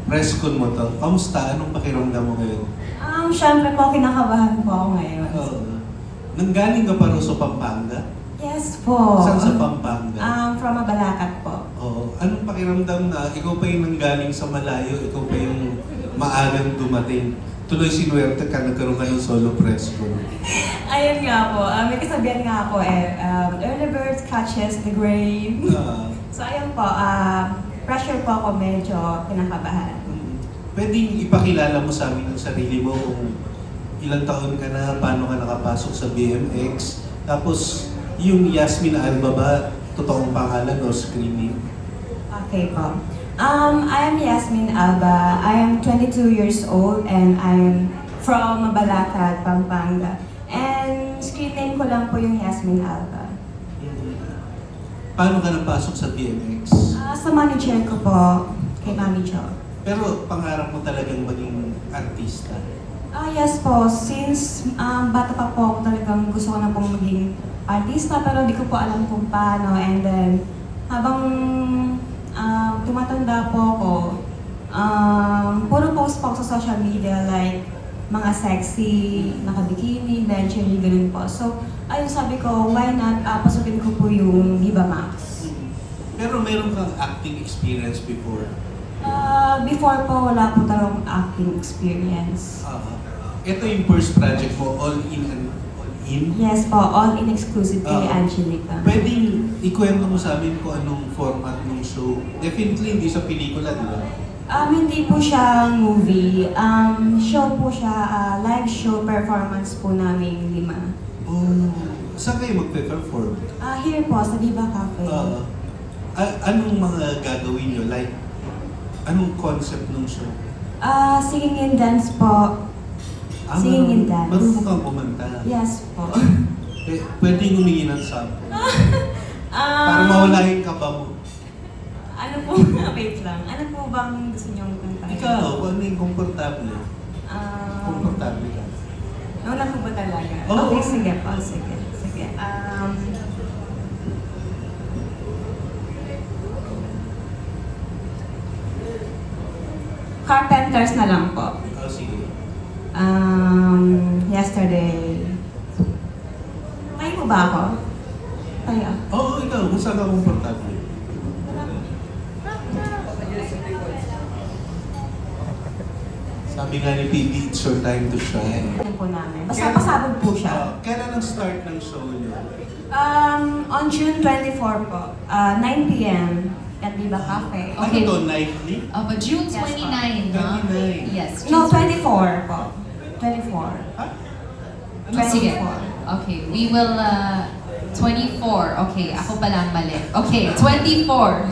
press con mo to. Kamusta? Anong pakiramdam mo ngayon? Siyempre po, kinakabahan po ako ngayon. Nanggaling ka pa rin sa Pampanga? Yes po. Saan sa Pampanga? From Mabalacat po. Oo. Anong pakiramdam na ikaw pa yung nanggaling sa malayo, ikaw pa yung maagang dumating? Tuloy sinuwerte ka, nagkaroon ka ng solo press con. Ayun nga po, may kasabihan nga po early bird catches the grain. So ayun po, pressure po ako, medyo kinakabahan. Pwedeng ipakilala mo sa amin ang sarili mo kung ilang taon ka na, paano ka nakapasok sa BMX, tapos yung Yasmin Alba ba, totoong pangalan o screening? Okay po. I am Yasmin Alba. I am 22 years old and I am from Mabalacat, Pampanga. And screen name ko lang po yung Yasmin Alba. Paano ka napasok sa BMX? Sa manager ko po, kay Mami Jo. Pero pangarap mo talagang maging artista? Yes po. Since bata pa po ako, talagang gusto ko na pong maging artista, pero di ko po alam kung paano. And then, habang tumatanda po ako, puro post po ako sa social media, like mga sexy, nakabikini, lingerie, ganun po. So, ayun sabi ko, why not pasukin ko po yung Viva Max. Pero meron kang acting experience before? Before po, wala po talagang acting experience. Ito yung first project mo, all in and all in? Yes po, all in exclusive kay Angelica. Pwedeng ikwento mo sa amin kung anong format ng show. Definitely hindi sa pelikula, di ba? Hindi po siya movie. Show po siya, live show performance po namin 5. Oh, saan kayo magpe-perform? Here po, sa Viva Cafe. Anong mga gagawin nyo? Like, anong concept ng show? Singing and dance po. Singing and dance. Marunong kang kumanta. Yes po. Pwedeng humingi ng sample. Para mawala yung kaba mo. Ano po, wait lang. Ano po bang gusto niyong kantahin? Ikaw, ano yung komportable? Komportable ka. Wala po ba talaga? Oo. Okay, sige po. Sige. Sige. Carpenters na lang po. Sige. Yesterday. Tayo mo ba ako? Tayo. Oo, ikaw. Kung saan ka komportable? Sabi nga ni PB, it's your time to shine. Ano po namin. Basta pasabog po siya. Kailan ang start ng show niyo? On June 24 po. 9 p.m. at Viva Cafe. Ano Okay. to, nightly? But June Yes, 29, no? 29. Yes. No, June 24 po. 24. Ha? Oh, sige. 24. Okay, we will, 24. Okay, ako pala ang mali. Okay, 24.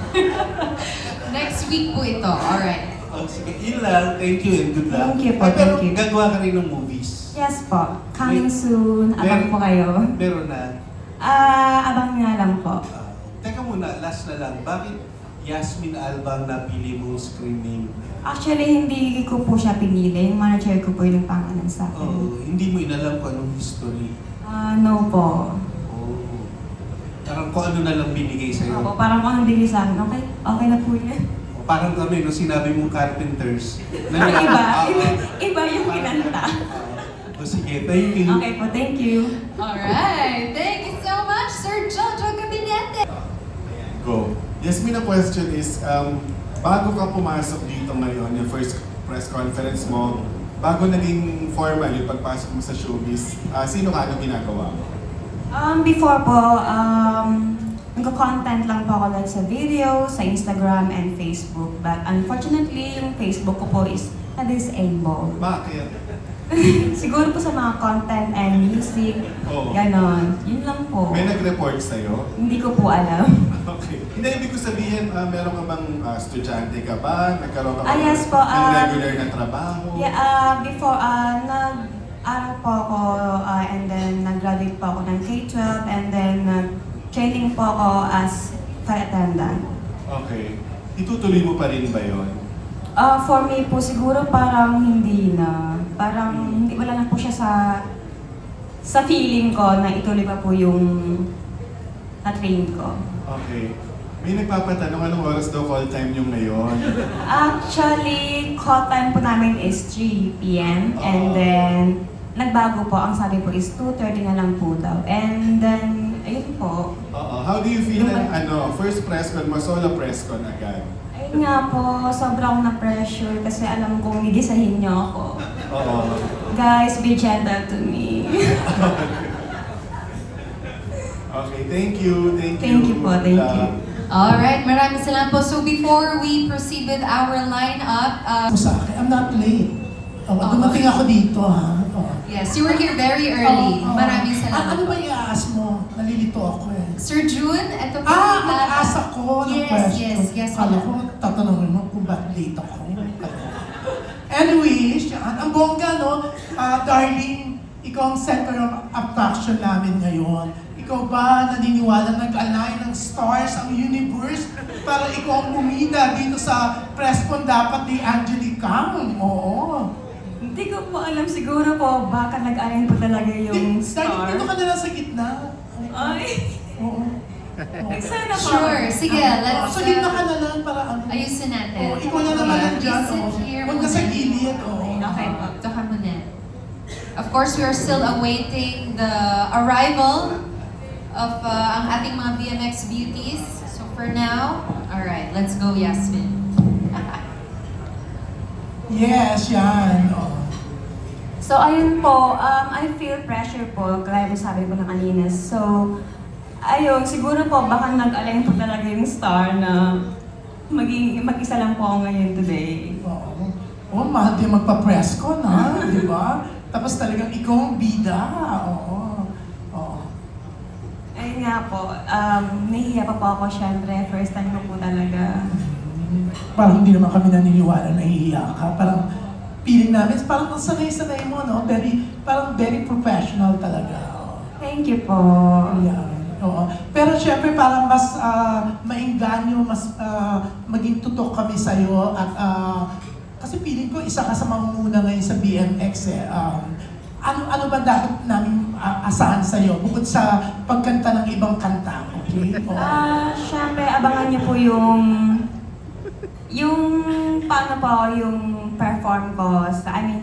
Next week po ito. Alright. Sige, yun lang. Thank you and good luck. Thank you po, Pero thank you. gagawa ka rin ng movies. Yes po. Coming soon. Abang po kayo. Meron na. Abang nga lang po. Teka muna, last na lang. Bakit Yasmin Alba ang napili mong screen name? Actually, hindi ko po siya pinili. Yung manager ko po yung pangalan sa akin. Hindi mo inalam kung anong history. No po. Parang kung ano na lang binigay sa'yo. Opo, parang kung anong bigay sa akin, okay, okay na po yan. Parang kami, no, sinabi mong carpenters. Iba yung kinanta. Sige, thank you. Okay po, thank you. Alright. Thank you so much, Sir Jojo Gabinete. Go. Yasmin, the question is, bago ka pumasok dito ngayon, yung first press conference mo, bago naging formal yung pagpasok mo sa showbiz, sino ka, anong ginagawa mo? Before po, nagko-content lang po ako like sa video, sa Instagram and Facebook. But unfortunately, yung Facebook ko po is na-disable. Bakit? Siguro po sa mga content and music, Oo. ganon. Yun lang po. May nag-report sa'yo? Hindi ko po alam. Okay. Hindi, ibig ko sabihin, meron ka bang estudyante ka ba? Nagkaroon ka ba Yes po, ng regular na trabaho? Yeah, before, nag-aral po ako and then nag-graduate po ako ng K-12 and then training po ako as flight attendant. Okay. Itutuloy mo pa rin ba yun? For me po, siguro parang hindi na. Parang hindi, wala na po siya sa feeling ko na ituloy pa po yung na-train ko. Okay. May nagpapatanong anong oras daw call time nyo ngayon? Actually, call time po namin is 3 p.m. And then, nagbago po. Ang sabi po is 2:30 na lang po daw. And then, ayun po. Oo. How do you feel na first press con mo, solo press con agad? Ayun nga po, sobrang na-pressure kasi alam kong gigisahin niyo ako. Oo. Guys, be gentle to me. Okay, thank you. Thank you. Thank you po, thank you. Alright, maraming salamat po. So before we proceed with our lineup, Sa akin, I'm not late. Dumating ako dito, ha? yes, you were here very early. Oo. Maraming Ano salamat. ba i-aas mo? Nalilito ako eh. Sir June, ito po. Mag-aas ako ng Yes, question. yes, Kala ma'am. ko, tatanungin mo kung ba't late ako. Anyway, ang bongga, no? Darling, ikaw ang center of attraction namin ngayon. Ikaw ba naniniwala nag-align ng stars ang universe para ikaw ang bumida dito sa press con dapat ni Angelica? Oo. Hindi ko po alam, siguro po, baka nag-align po talaga yung Dahil star. dito ka na lang sa gitna. Ay, Oo. sana po. Sure, sige, let's Sa gitna ka na lang para ano. ayusin natin. Oo, ikaw na naman Yeah, nandiyan. you sit here Huwag ka sa muna. gilid. Oo. Okay po. Ito ka muna. Of course, we are still awaiting the arrival of ang ating mga BMX beauties. So for now, alright, let's go, Yasmin. Yes, yan. Oo. So, ayun po, I feel pressure po, kaya mo sabi ko na kanina. So, ayun, siguro po, baka nag-align po talaga yung star na mag-isa lang po ako ngayon today. Oo. Oh, mahal din magpa-press con, ha? Di ba? Tapos talagang ikaw ang bida. Oo. Oo. Ayun nga po, nahihiya pa po ako syempre, first time ko po talaga. Parang hindi naman kami naniniwala na hihiya ka. Parang feeling namin, parang ang sanay-sanay mo, no? Parang very professional talaga. Oo. Thank you po. Yan. Oo. Pero syempre parang mas mainganyo, mas maging tutok kami sa'yo at kasi feeling ko isa ka sa mamumuna ngayon sa BMX eh. Ano ba dapat namin asahan sa'yo bukod sa pagkanta ng ibang kanta, okay? Oo. Syempre, abangan niyo po yung paano po yung perform ko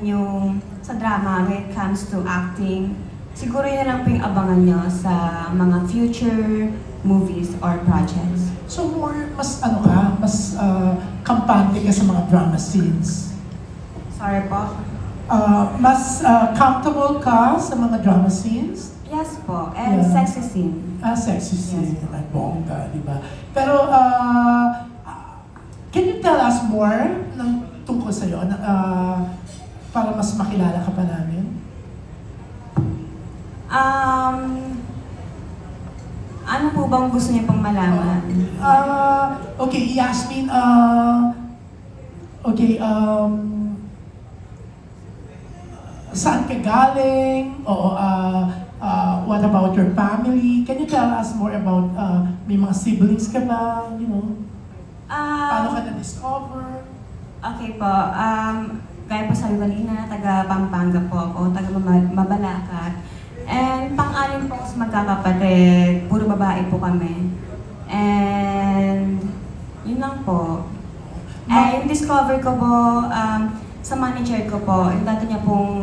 yung sa drama when it comes to acting. Siguro yun lang po yung abangan nyo sa mga future movies or projects. So mas kampante ka sa mga drama scenes. Sorry po. Mas comfortable ka sa mga drama scenes. Yes po, and Yeah. sexy scene. Sexy scene, Yes. like bongga, di ba? Pero, can you tell us more tungkol sa'yo para mas makilala ka pa namin? Ano po bang gusto niyo pang malaman? Okay, Yasmin, okay, saan ka galing? Oo, what about your family? Can you tell us more about, may mga siblings ka ba? You know, paano ka na-discover? Okay po, gaya po sabi kanina, taga Pampanga po ako, taga Mabalacat. And pang-anim po ako sa magkakapatid, puro babae po kami. And yun lang po. Yung discover ko po, sa manager ko po, yung dati niya pong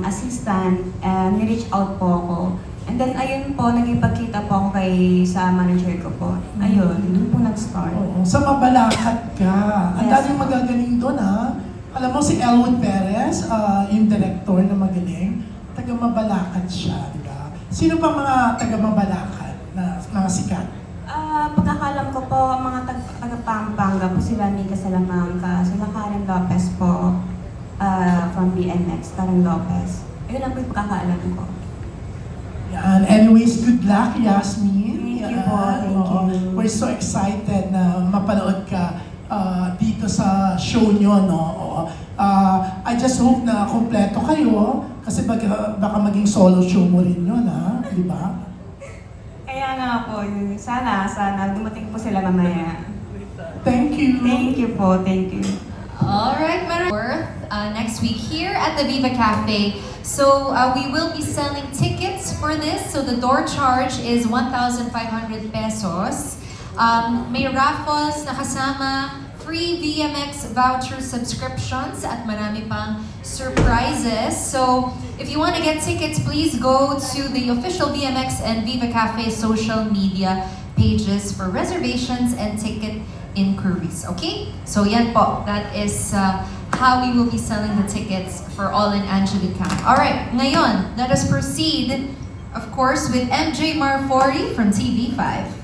assistant, ni-reach out po ako. And then ayun po, naging pagkita po ako sa manager ko po. Ayun, doon po nag-start. Oo, sa Mabalacat ka. Ang Yes. daming magagaling doon, ha? Alam mo si Elwood Perez, yung director na magaling, taga Mabalacat siya, di ba? Sino pa mga taga Mabalacat na mga sikat? Pagkakalam ko po, mga taga Pampanga po sila, Nika Salamanca, sila Karen Lopez po, from BMX, Karen Lopez. Ayun lang po yung pagkakaalam ko. Yan. Anyways, good luck, Yasmin. Thank you po, thank Oo. you. We're so excited na mapanood ka dito sa show nyo, no? Oo. I just hope na kompleto kayo kasi baka maging solo show mo rin yun, ha? Di ba? Kaya nga po, yun. Sana dumating po sila mamaya. Thank you. Thank you po, thank you. Alright, next week here at the Viva Cafe. So we will be selling tickets for this. So the door charge is 1,500 pesos. May raffles na kasama, free VMX voucher subscriptions at marami pang surprises. So, if you want to get tickets, please go to the official VMX and Viva Cafe social media pages for reservations and ticket inquiries. Okay? So, yan po. That is how we will be selling the tickets for All in Angelica. Alright, ngayon, let us proceed, of course, with MJ Marfori from TV5.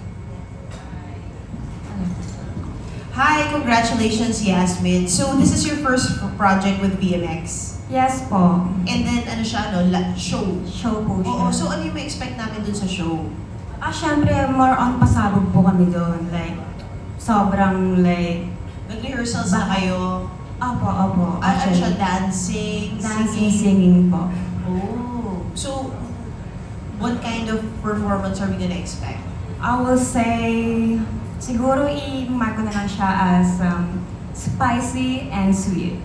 Hi, congratulations, Yasmin. So, this is your first project with BMX. Yes po. And then, ano siya, no? Show. Show po siya. Oo, so ano yung ma-expect namin dun sa show? Syempre, more on pasabog po kami doon. Like, sobrang like, Nag-rehearsals na kayo? opo. Ano siya, dancing, Dancing, singing? singing po. Oh. So, what kind of performance are we gonna expect? I will say, siguro i-mark ko na lang siya as spicy and sweet.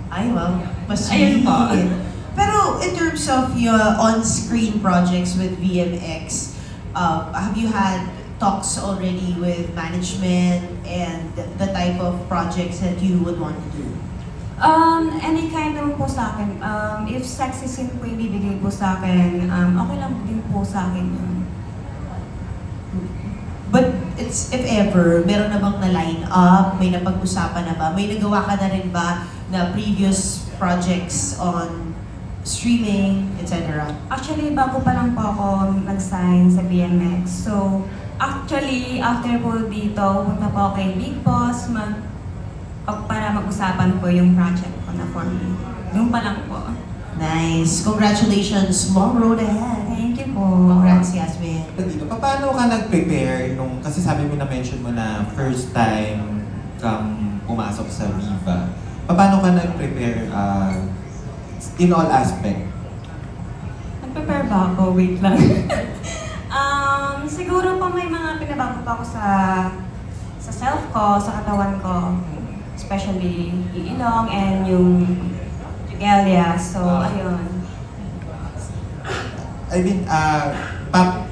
Ay, wow. Mas Ayun po. sweet. Pero in terms of your on-screen projects with VMX, have you had talks already with management and the type of projects that you would want to do? Any kind naman po sa akin. If sexy scene po yung bibigay po sa akin, okay lang din po sa akin yun. But it's if ever, meron na bang na-line up? May napag-usapan na ba? May nagawa ka na rin ba na previous projects on streaming, etc.? Actually, bago pa lang po ako nag-sign sa BMX. So, actually, after po dito, punta po ako kay Big Boss para mag-usapan po yung project ko na for me. Doon pa lang po. Nice. Congratulations. Long road ahead. Thank you po. Congrats, Yasmin. Dito, paano ka nag-prepare nung, kasi sabi mo na-mention mo na first time kang pumasok sa Viva. Paano ka nag-prepare in all aspect? Nag-prepare ba ako? Wait lang. Siguro po may mga pinabago pa ako sa self ko, sa katawan ko. Especially yung ilong and yung regalia. So, ayun. I mean,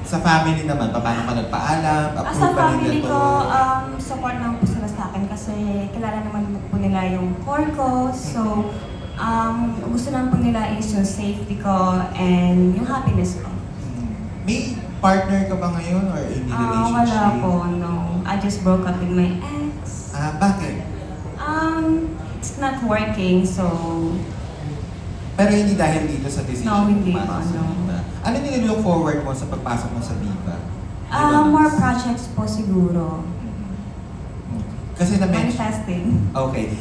sa family naman, paano ka nagpaalam? Sa Approve ba family nila ko, to? support lang po sila sa akin kasi kilala naman po nila yung core ko. So, gusto lang po nila is yung safety ko and yung happiness ko. May partner ka ba ngayon or in a relationship? Wala po, no. I just broke up with my ex. Bakit? It's not working, so Pero hindi dahil dito sa decision No, hindi pumasok pa, sa no. Viva. Ano nililook forward mo sa pagpasok mo sa Viva? more projects po siguro. Kasi na-mention. Manifesting. Okay.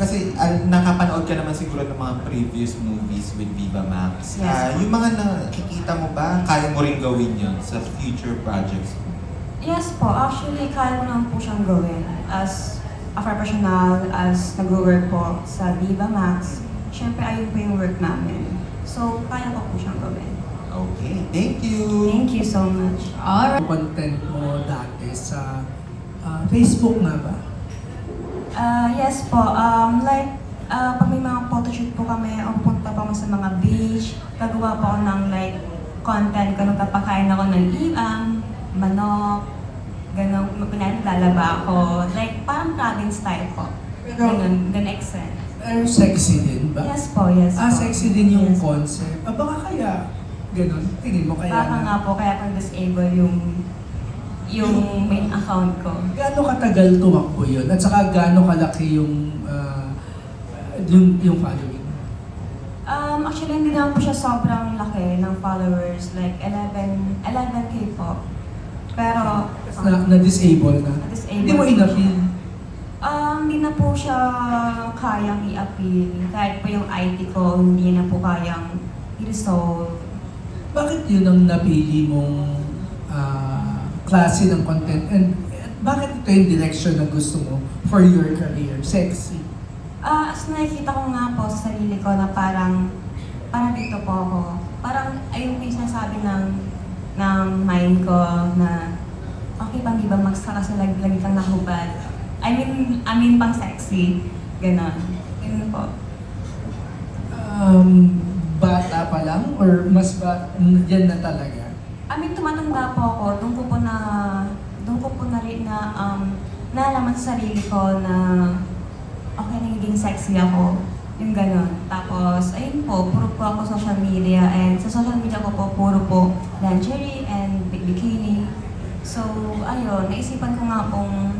Kasi nakapanood ka naman siguro ng mga previous movies with Viva Max. Yes. Yung mga nakikita mo ba, kaya mo rin gawin yun sa future projects mo? Yes po, actually kaya ko naman po siyang gawin as a professional, as nag-work po sa Viva Max. Siyempre ayun po yung work namin. So, kaya ko po siyang gawin. Okay. Thank you. Thank you so much. Alright. Content mo dati sa Facebook nga ba? Yes po, pag may mga photoshoot po kami, o punta pa kami sa mga beach, gagawa po ako ng content, ganun kapakain ako ng manok, ganun, lalaba ako, parang province style po. Ganun, the next sense. Sexy din ba? Yes po, yes po. Sexy din yung Yes. concept. Baka kaya ganun? Tingin mo kaya Baka nga po, kaya pang disable yung main account ko. Gaano katagal tumakbo yun? At saka gaano kalaki yung following? Actually, hindi naman po siya sobrang laki ng followers, 11K po. Pero, Na-disable na? Na-disable. Hindi mo in-appeal? hindi na po siya kayang i-appeal. Kahit po yung IT ko, hindi na po kayang i-resolve. Bakit yun ang napili mong klase ng content? And bakit ito yung direction na gusto mo for your career? Sexy. As nakikita ko nga po sa sarili ko na parang dito po ako. Parang ayun po yung sinasabi ng mind ko na okay bang di ba magsaka sa lagi kang nahubad? I mean pang sexy. Ganon. Ganun po. Bata pa lang? Or mas yan na talaga? Tumatanda po ako. Doon ko po na doon ko po na rin na nalaman sa sarili ko na okay, nagiging sexy ako. Yung gano'n. Tapos, ayun po, puro po ako social media. And sa social media ko po, puro po lingerie and bikini. So, ayun, naisipan ko nga pong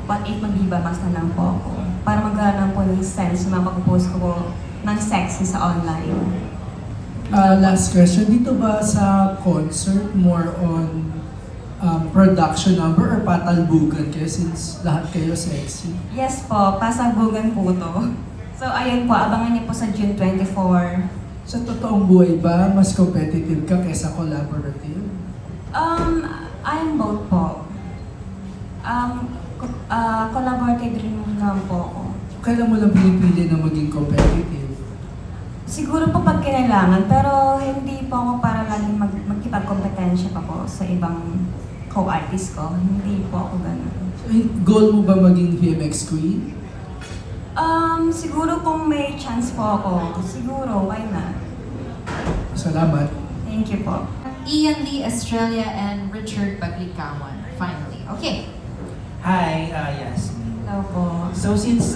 what if mag-Viva Max na lang po ako. Para magkaroon po ng sense na mapag-post ko po ng sexy sa online. Last question, dito ba sa concert more on production number or patalbugan kayo since lahat kayo sexy? Yes po, pasabugan po to. So, ayun po, abangan niyo po sa June 24. Sa totoong buhay ba, mas competitive ka kaysa collaborative? I'm both po. Collaborative rin naman po ako. Kailan mo lang pinipili na maging competitive? Siguro po pag kinailangan, pero hindi po ako para laging magkipag-kompetensya pa po sa ibang co-artist ko. Hindi po ako ganun. So, goal mo ba maging VMX queen? Siguro kung may chance po ako, siguro, why not? Salamat. Thank you po. Ian Lee Estrella and Richard Baglikawan, finally. Okay. Hi, Yasmin. Hello po. So since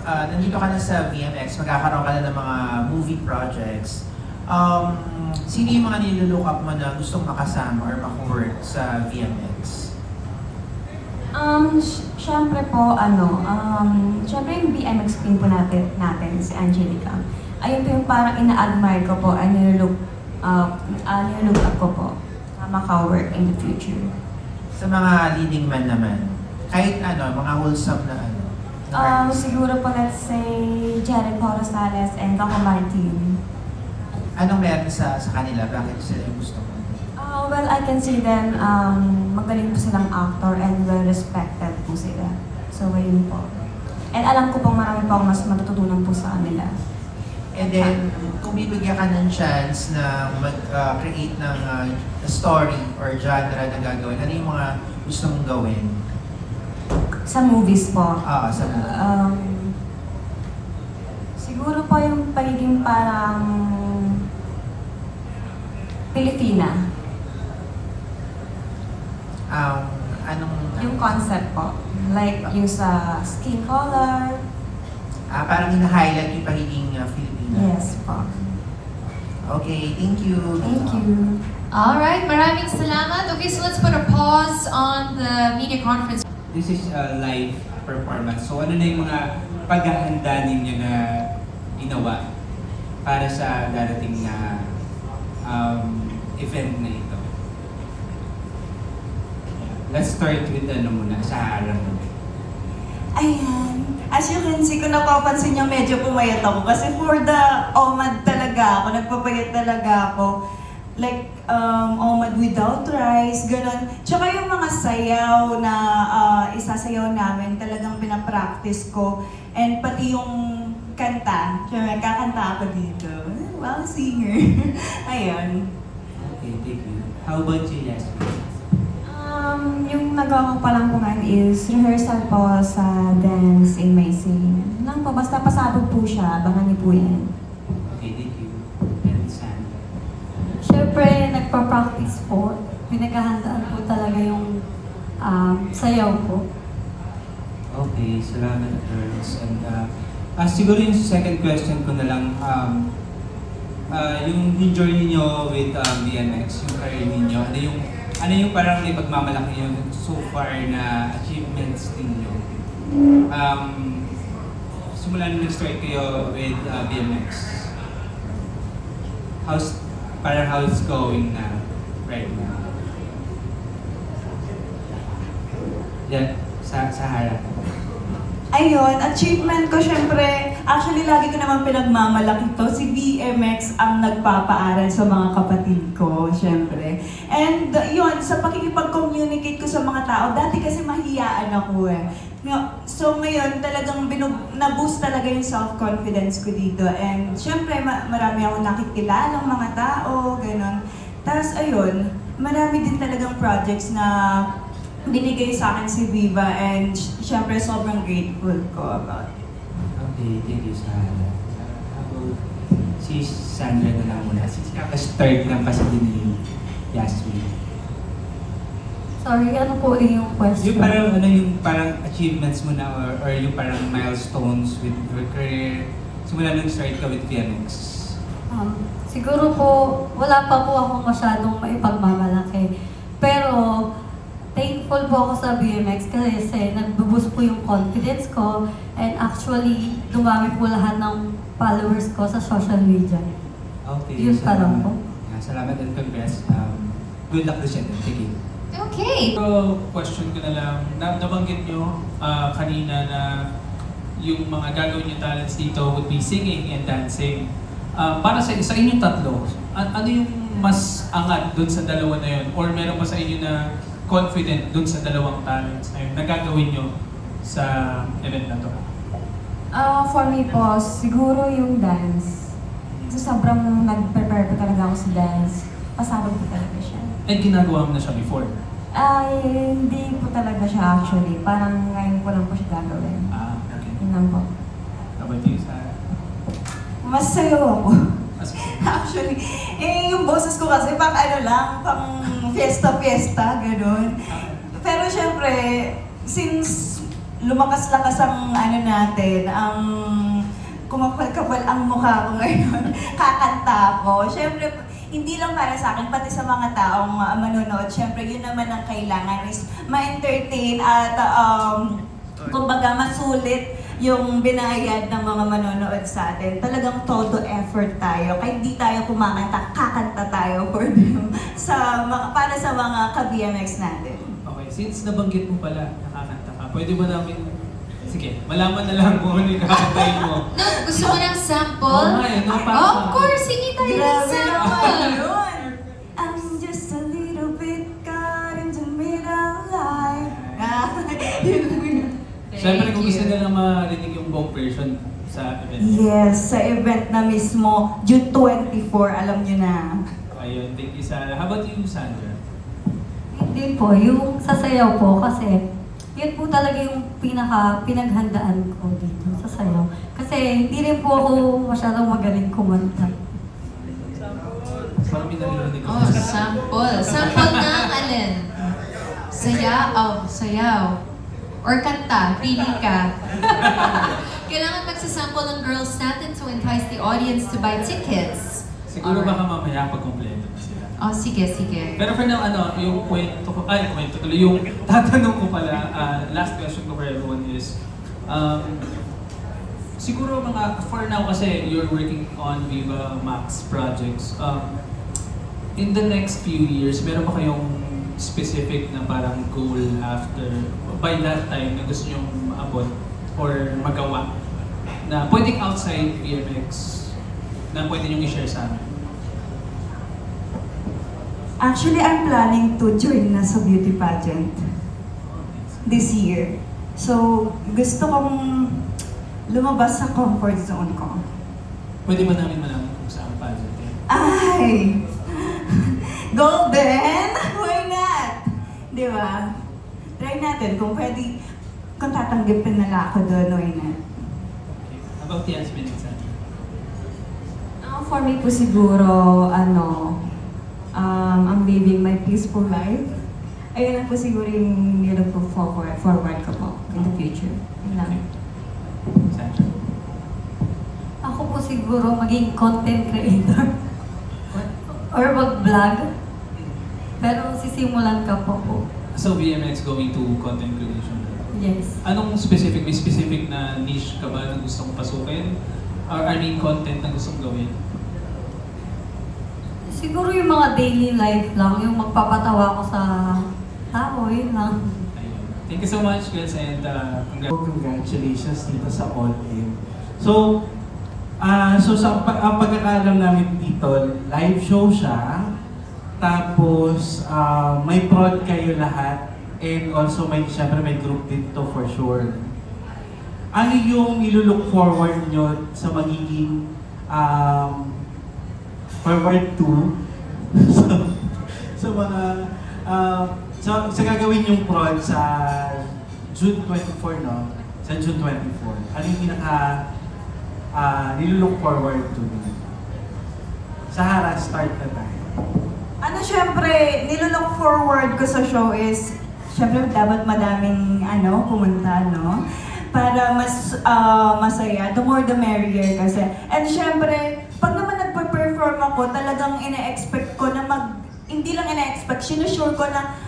nandito ka na sa VMX, magkakaroon ka na ng mga movie projects, sino yung mga nilulook up mo na gustong makasama or maka-work sa VMX? Syempre po, syempre yung BMX queen po natin si Angelica. Ayun po yung parang ina-admire ko po, nilook up ko po na maka-work in the future. Sa mga leading man naman, kahit mga wholesome na Siguro po, let's say, Jared Rosales and Coco Martin. anong meron sa kanila? Bakit sila yung gusto mo? Well, I can see them, magaling po silang actor and well-respected po sila. So, ayun po. And alam ko pong marami po mas matututunan po sa kanila. And then, kung bibigyan ka ng chance na mag-create ng story or genre na gagawin, ano yung mga gusto mong gawin? Sa movies po. Sa movie. Siguro po yung pagiging parang Pilipina. Yung concept po. Like yung sa skin color. Parang hina-highlight yung pagiging Filipino. Yes po. Okay, thank you. Thank you. All right, maraming salamat. Okay, so let's put a pause on the media conference. This is a live performance. So ano na yung mga paghahanda ninyo na ginawa para sa darating na event na ito? Let's start with Sahara muna. Ayan. As you can see, kung napapansin niyo, medyo pumayat ako. Kasi for the OMAD talaga ako, nagpapayat talaga ako. Like, OMAD without rice, gano'n. Tsaka yung mga sayaw na isasayaw namin, talagang pinapractice ko. And pati yung kanta, syempre, kakanta ako dito. Wow, singer. Ayun. Okay, thank you. How about you, Yasmin? Yung nagawa ko pa lang po ngayon is rehearsal po sa Dance in My Scene. Lang po, basta pasabog po siya, abangan niyo po yan. Okay, thank you. And Sandra? Siyempre, nagpa-practice po. Pinaghahandaan po talaga yung sayaw po. Okay, salamat girls. And siguro yung second question ko na lang, yung journey niyo with BMX, yung career ninyo, ano yung parang ipagmamalaki yung so far na achievements ninyo? Simula nung nag-start kayo with BMX, how's going na right now? Yeah, Sahara. Ayun, achievement ko syempre, actually lagi ko naman pinagmamalaki to, si BMX ang nagpapaaral sa mga kapatid ko, syempre. And yun, sa pakikipag-communicate ko sa mga tao, dati kasi mahiyaan ako eh. So ngayon, talagang na-boost talaga yung self-confidence ko dito. And syempre, marami akong nakikilalang mga tao, gano'n. Tapos ayun, marami din talagang projects na binigay sa akin si Viva and syempre sobrang grateful ko about it. Okay, thank you, Sahara. How about si Sandra na lang muna? Since kaka-start lang kasi din ni Yasmin. Sorry, ano po yung question? Yung parang ano yung parang achievements mo na or yung parang milestones with your career simula nung start ka with VMX. Siguro po, wala pa po akong masyadong maipagmamalaki. Pero, thankful po ako sa BMX kasi nag-boost po yung confidence ko and actually, dumami po lahat ng followers ko sa social media. Okay. Yun pa lang po. Salamat and congrats. Good luck this year. Thank you. Okay. So, question ko na lang, nabanggit nyo kanina na yung mga gagawin yung talents dito would be singing and dancing. Para sa inyong tatlo, ano yung mas angat dun sa dalawa na yun? Or meron ba sa inyo na confident dun sa dalawang talents na yun na gagawin nyo sa event na to? For me po, siguro yung dance. So, sobrang nag-prepare po talaga ako sa dance. Pasabog po talaga siya. And ginagawa mo na siya before? Ay, hindi po talaga siya actually. Parang ngayon ko lang po siya gagawin. Okay. Yun lang po. How about you, Sarah? Mas sayo ako. Mas- Actually, yung boses ko kasi pang ano lang, pang fiesta-fiesta, gano'n. Pero syempre, since lumakas-lakas ang ano natin, ang kumapal-kapal ang mukha ko ngayon, kakanta ako. Syempre, hindi lang para sa akin, pati sa mga taong manonood, syempre, yun naman ang kailangan is ma-entertain at kumbaga masulit yung binayad ng mga manonood sa atin. Talagang todo effort tayo. Kahit di tayo kumakanta, kakanta tayo for them para sa mga ka-BMX natin. Okay, since nabanggit mo pala, nakakanta ka, pwede ba namin, sige, malaman na lang kung ano yung nakakantayin mo. No, gusto mo ng sample? Oo nga eh, no, para Of sa- course, sige tayo ng Grabe sample. naman yun! I'm just a little bit caught in the middle life. Siyempre, kung gusto nila marinig yung buong version sa event. Yes, sa event na mismo, June 24, alam nyo na. Ayun, thank you, Sarah. How about you, Sandra? Hindi po, yung sasayaw po kasi yun po talaga yung pinaghandaan ko dito sa sayaw. Kasi hindi rin po ako masyadong magaling kumanta. Parang may naririnig ko. Oh, sample. Sample ng alin? Sayaw. Sayaw. Or kanta, pili ka. Kailangan magsasample ng girls natin to entice the audience to buy tickets. Siguro Alright. baka mamaya pag-kompleto na sila. Oh, sige, sige. Pero for now, yung kwento ko, yung tatanong ko pala, last question ko for everyone is, siguro for now kasi you're working on Viva Max projects. In the next few years, meron ba kayong specific na parang goal after, by that time na gusto nyong maabot or magawa na pwedeng outside BMX na pwede nyong i-share sa amin? Actually, I'm planning to join na sa beauty pageant this year. So, gusto kong lumabas sa comfort zone ko. Pwede ba namin malaman kung saan pageant yan? Ay! Golden! Why not? Di ba? Try natin kung pwede, kung tatanggapin nila ako doon, why not? Okay. How about Yasmin and Sandra? For me po siguro, I'm living my peaceful life. Ayun lang po siguro yung nilang po forward ko po in the future. Yun lang. Sandra? Ako po siguro maging content creator. Or mag-vlog. Pero sisimulan ka po. So BMX going to content creation? Yes. Anong specific? May specific na niche ka ba na gusto mong pasukin? Or content na gusto mong gawin? Siguro yung mga daily life lang, yung magpapatawa ko sa tao, yun lang. Ayun. Thank you so much, girls, and Congratulations dito sa All In. So sa ang pagkakalam namin dito, live show siya. Tapos may prod kayo lahat and also syempre may group dito for sure. Ano yung ilulook forward nyo sa magiging forward to sa mga sa gagawin yung prod sa June 24, no? Sa June 24. Ano yung nilulook forward to? Sahara, start na tayo. Syempre, nilook forward ko sa show is, syempre dapat madaming pumunta, no? Para mas masaya. The more the merrier kasi. And syempre, pag naman nagpa-perform ako, talagang ina-expect ko na hindi lang ina-expect, sinusure ko na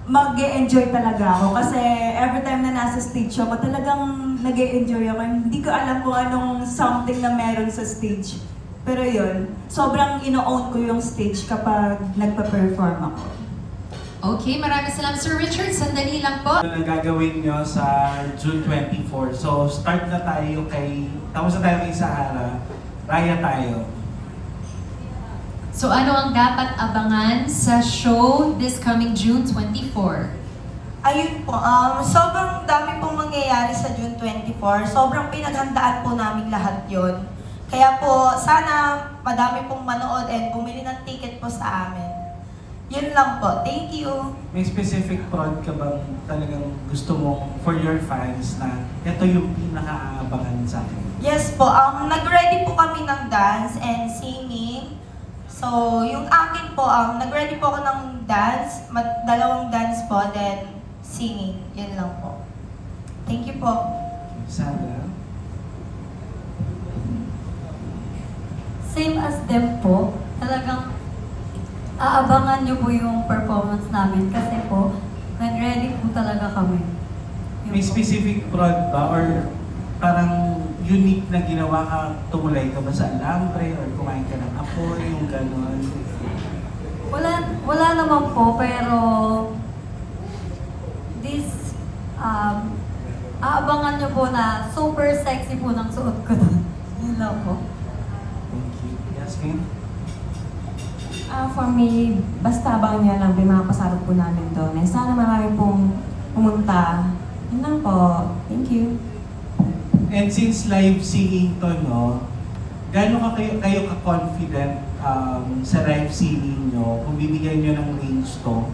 mag-e-enjoy talaga ako. Kasi every time na nasa stage ako, talagang nag-e-enjoy ako. Hindi ko alam kung anong something na meron sa stage. Pero yun, sobrang ino-own ko yung stage kapag nagpa-perform ako. Okay, maraming salamat. Sir Richard, sandali lang po. Ano ang gagawin nyo sa June 24? So, start na tayo tapos na tayo kay Sahara, Raya tayo. So ano ang dapat abangan sa show this coming June 24? Ayun po, sobrang dami pong mangyayari sa June 24. Sobrang pinaghandaan po namin lahat yon. Kaya po, sana madami pong manood and bumili ng ticket po sa amin. Yun lang po. Thank you. May specific prod ka bang talagang gusto mo for your fans na ito yung pinaka-aabangan sa akin? Yes po, nag-ready po kami ng dance and singing. So, yung akin po, nag-ready po ako ng dance, dalawang dance po, then singing. Yun lang po. Thank you po. Sandra? Same as them po. Talagang aabangan nyo po yung performance namin kasi po, nag-ready po talaga kami. May specific prod ba or parang unique na ginawa ka, tumulay ka ba sa alambre or kumain ka ng apoy, yung gano'n? Wala naman po, pero aabangan nyo po na super sexy po ng suot ko doon. Yun lang po. Thank you. Yasmin? For me, basta abangan niya lang yung mga pasabog po namin doon. And sana marami pong pumunta. Yun lang po. Thank you. And since live singing to, no, gaano kayo ka-confident sa live singing nyo kung bibigyan nyo ng range to,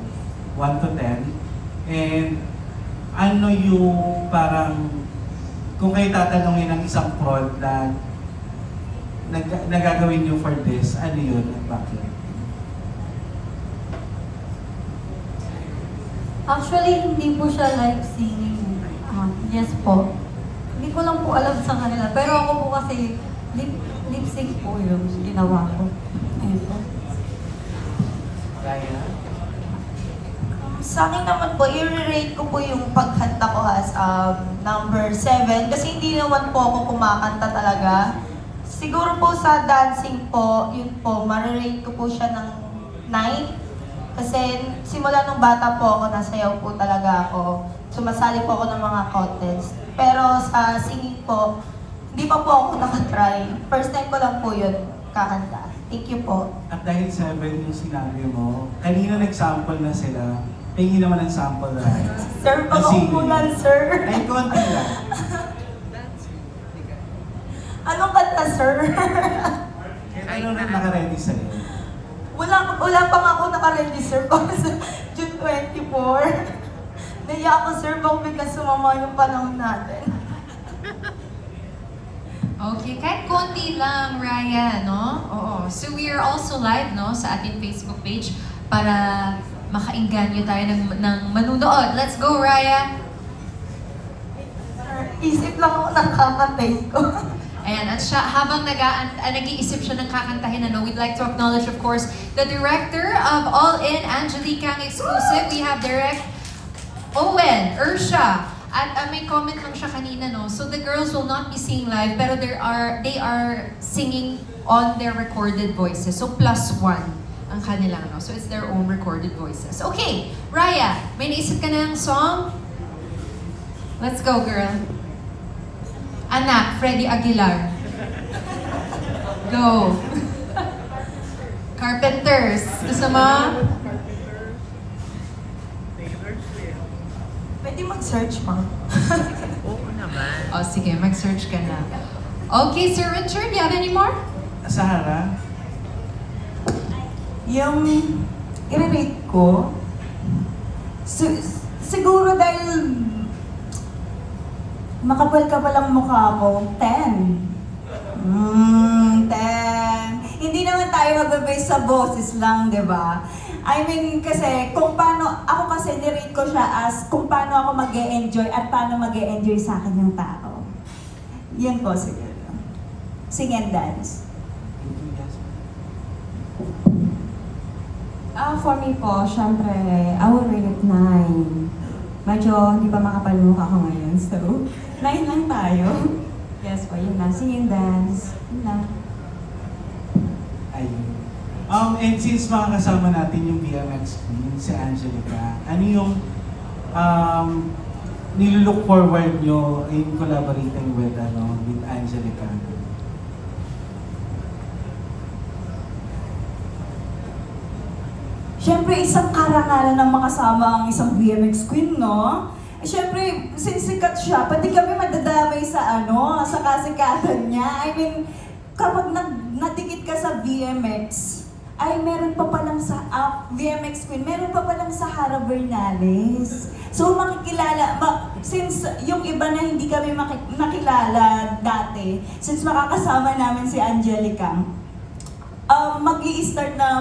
1 to 10? And ano yung parang, kung kayo tatanungin ng isang prod na nagagawin nyo for this, ano yun at bakit? Actually, hindi po siya live singing. Yes po. Hindi ko lang po alam sa kanila. Pero ako po kasi lip sync po yung ginawa ko. Ayun po. Kaya? Sa akin naman po, i-rate ko po yung pagkanta ko as number 7 kasi hindi naman po ako kumakanta talaga. Siguro po sa dancing po, yun po, ma-rate ko po siya ng 9. Kasi simula nung bata po ako, nasayaw po talaga ako. Sumasali po ako ng mga contest. Pero sa singing po, hindi pa po ako nakatry. First time ko lang po yun kakanta. Thank you po. At dahil 7 yung sinabi mo, kanina nag-sample na sila, tingin naman ang sample na. Sir, pag-umulan, sir. Ay, konti lang. Anong kanta, sir? Ano na naka-ready sa'yo? Wala pa nga ako naka-register ko sa June 24. Naiya ako, sir, baka bigla sumama yung panahon natin. Okay, kahit konti lang, Raya, no? Oo. So we are also live, no, sa ating Facebook page para makainganyo tayo ng manunood. Let's go, Raya! Sir, isip lang ako ng kakantay ko. Ayan, at siya, habang nag-iisip siya ng kakantahin, we'd like to acknowledge, of course, the director of All In, Angelica ang exclusive. We have Direct Owen, Ursha. At may comment lang siya kanina, no? So the girls will not be singing live, pero they are singing on their recorded voices. So +1 ang kanilang, no? So it's their own recorded voices. Okay, Raya, may naisip ka na ng song? Let's go, girl. Anak, Freddie Aguilar. Go. Carpenters. Gusto mo? Pwede mag-search, ma'am. O sige, mag-search ka na. Okay, Sir Richard, you have any more? Sahara? Yung i-rate ko, siguro dahil makapal-kapal ang mukha ko, 10. 10. Hindi naman tayo magbe-base sa boses lang, di ba? I mean, kasi kung paano, ako kasi nirate ko siya as kung paano ako mag-e-enjoy at paano mag-e-enjoy sa akin yung tao. Yan po siguro. Sing and dance. For me po, syempre, I would rate it 9. Medyo hindi pa makapalmukha ko ngayon, so 9 lang tayo. Yes po, yun lang. Sing and dance. Yun lang. Ayun. And since makakasama natin yung BMX Queen, si Angelica, ano yung nilulook forward nyo in collaborating with Angelica? Siyempre, isang karangalan ng makasama ang isang BMX Queen, no? Siyempre, since sikat siya, pati kami madadamay sa sa kasikatan niya. I mean, kapag nadikit ka sa BMX, ay meron pa palang sa BMX Queen, meron pa palang sa Hara Bernales. So makikilala, since yung iba na hindi kami nakilala dati, since makakasama namin si Angelica, mag-i-start na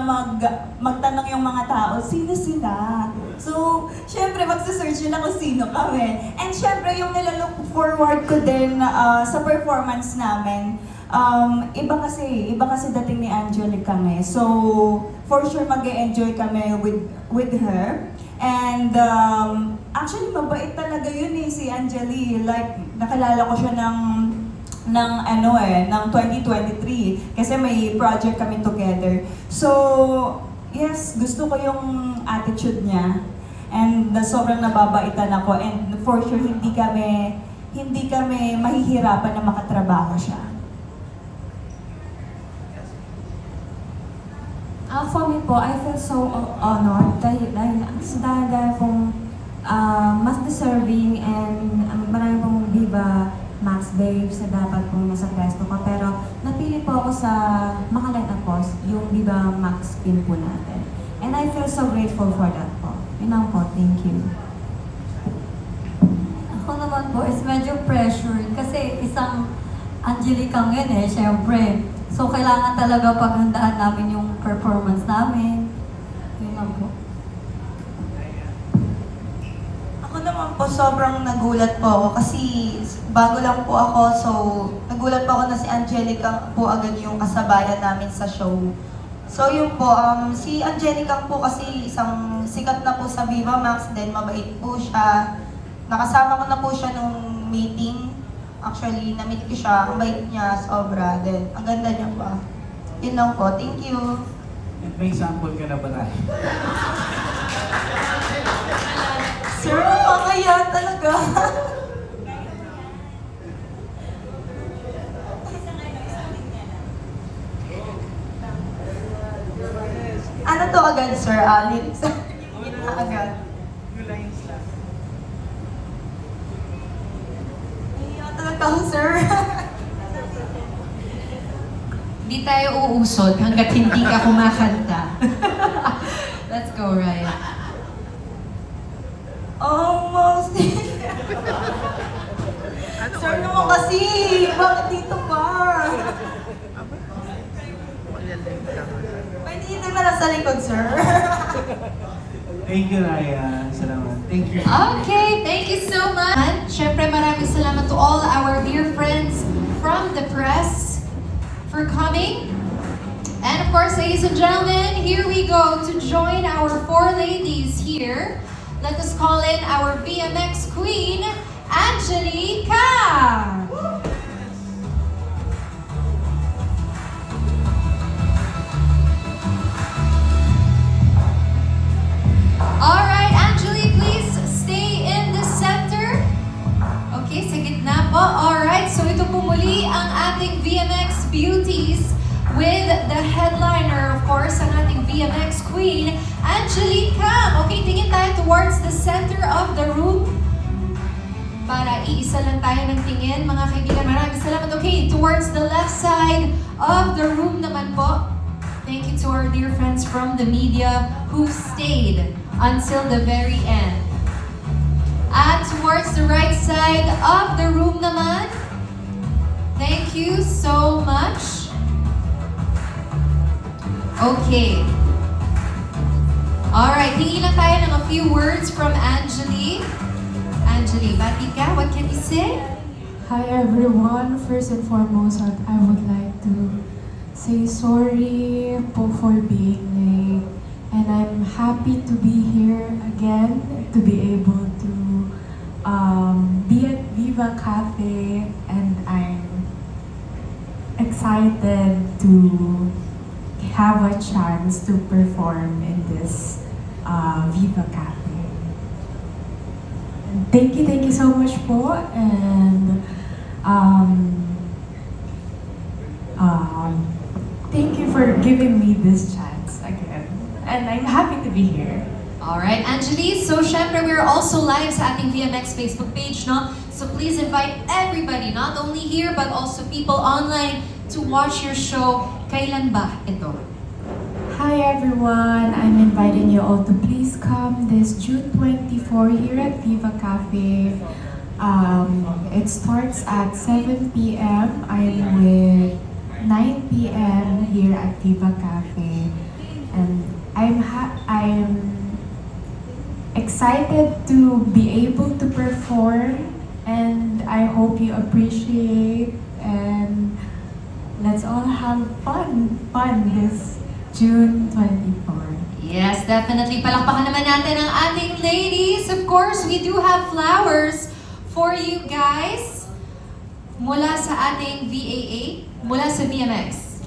magtanong yung mga tao, sino sila? So, syempre, magsasearch nila kung sino kami. And syempre, yung nilalook forward ko din sa performance namin, iba kasi dating ni Angelica eh. So, for sure mag-e-enjoy kami with her. And actually, mabait talaga yun si Angeli. Like, nakilala ko siya ng 2023 kasi may project kami together. So, yes, gusto ko yung attitude niya. And sobrang nababaitan ako and for sure hindi kami mahihirapan na makatrabaho siya. For me po, I feel so honored dahil pong mas deserving and marami pong Viva Max Babes na dapat pong nasa pwesto ko. Pero napili po ako sa Makaline Apos, yung Viva Max pin po natin. And I feel so grateful for that po. Yun lang po, thank you. Ako naman po is medyo pressured kasi isang Angelica ngayon syempre. So kailangan talaga paghandaan namin yung performance namin. Yun lang po. Ako naman po, sobrang nagulat po ako kasi bago lang po ako, so nagulat po ako na si Angelica po agad yung kasabayan namin sa show. So yun po, si Angelica po kasi isang sikat na po sa Viva Max, then mabait po siya. Nakasama ko na po siya nung meeting. Actually, na-meet ko siya, ang bait niya, sobra. Then, ang ganda niya pa. Yun lang po, thank you. At may sample ka na ba tayo? Sir, makakaya talaga. Ano to agad, sir? Lyrics? Gitna agad. Iyan talaga ako, sir. Hindi tayo uusod hanggat hindi ka kumakanta. Let's go, Ryan. Almost. Sir naman kasi, bakit dito pa? Pwede dito na lang sa likod, sir. Thank you, Ryan. Salamat. Thank you. Okay, thank you so much. Siyempre, maraming salamat to all our dear friends from the press for coming. And of course, ladies and gentlemen, here we go to join our four ladies here. Let us call in our BMX queen, Angelica! Alright, Angeli, please stay in the center. Okay, sa gitna po. Alright, so ito po muli ang ating BMX Beauties with the headliner, of course, ang ating BMX queen, Angelica. Okay, tingin tayo towards the center of the room. Para iisa lang tayo ng tingin, mga kaibigan. Maraming salamat. Okay, towards the left side of the room naman po. Thank you to our dear friends from the media who stayed until the very end. At towards the right side of the room naman, thank you so much. Okay. Alright, hingi lang tayo ng a few words from Angeli. Angeli, Batika, what can you say? Hi everyone. First and foremost, I would like to say sorry po for being late. And I'm happy to be here again, to be able to be at Viva Cafe, and I'm excited to have a chance to perform in this Viva Cafe. Thank you so much po, and thank you for giving me this chance again. And I'm happy to be here. Alright, Angeli, so syempre we're also live sa ating VMX Facebook page, no? So please invite everybody, not only here but also people online to watch your show. Kailan ba ito? Hi everyone, I'm inviting you all to please come this June 24 here at Viva Cafe. It starts at 7 p.m. I'm with 9 p.m. here at Viva Cafe, and I'm excited to be able to perform, and I hope you appreciate, and let's all have fun this June 24. Yes, definitely. Palakpakan naman natin ang ating ladies. Of course, we do have flowers for you guys mula sa ating VAA, mula sa VMX.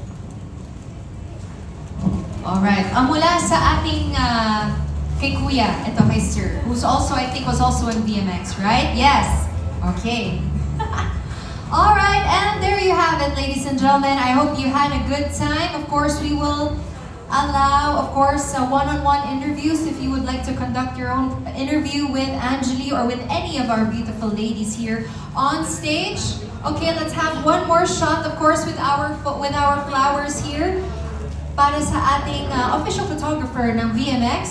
Alright, mula sa ating kay Kuya, ito kay Sir, who's also, I think, was also in VMX, right? Yes. Okay. Alright, and there you have it, ladies and gentlemen. I hope you had a good time. Of course, we will allow, of course, one-on-one interviews if you would like to conduct your own interview with Angeli or with any of our beautiful ladies here on stage. Okay, let's have one more shot, of course, with our flowers here para sa ating official photographer ng VMX.